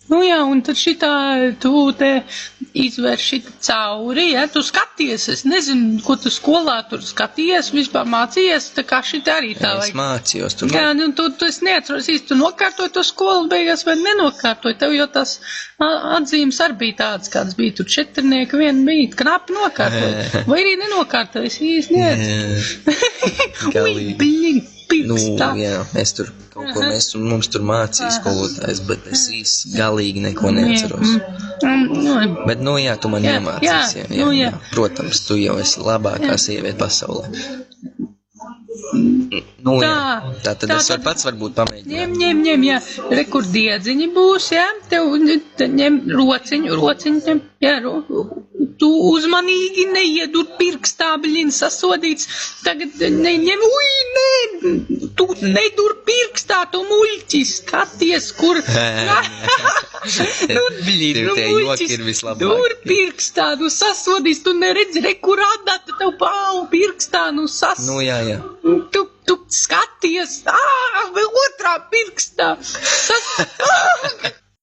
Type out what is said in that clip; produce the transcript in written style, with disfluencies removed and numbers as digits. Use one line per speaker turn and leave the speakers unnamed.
Nu jā, un tad šitā tu te izvērš šitā cauri, ja, tu skaties, es nezinu, ko tu skolā tur skaties, vispār mācījies, tā kā šitā arī tā vajag.
Es mācījos tur.
Jā, un tu es neatceros īsti, tu nokārtoji to skolu beigās vai nenokārtoji, tev jau tās atzīmes arī bija tādas, kādas bija tur 4, 1 bija, knapi nokārtoji, vai arī nenokārtoji, es īsti neatceros. Ui, bliņ, pirkstā.
Nu, jā, mēs tur kaut ko, mums tur mācīja skolotājs, bet es īsti galīgi neko neatceros. Bet, nu jā, tu man iemācīs, jā. Protams, tu jau esi labākā sieviete pasaulē. Nu, jā. Tātad es varu pats varbūt pamēģināt.
Ņem, jā. Rekur diedziņi būs, jā. Tev ņem rociņu, ņem, jā. Tu uzmanīgi neiedur pirkstā, bliņ, sasodīts. Tagad neņem, tu nedur pirkstā, tu muļķis, skaties, kur.
Tie joki ir vislabāk.
Dur pirkstā, nu sasodīts, tu neredzi, rekur adata, tev pālu pirkstā, nu
Nu, jā.
Tu skaties, vēl otrā pirkstā.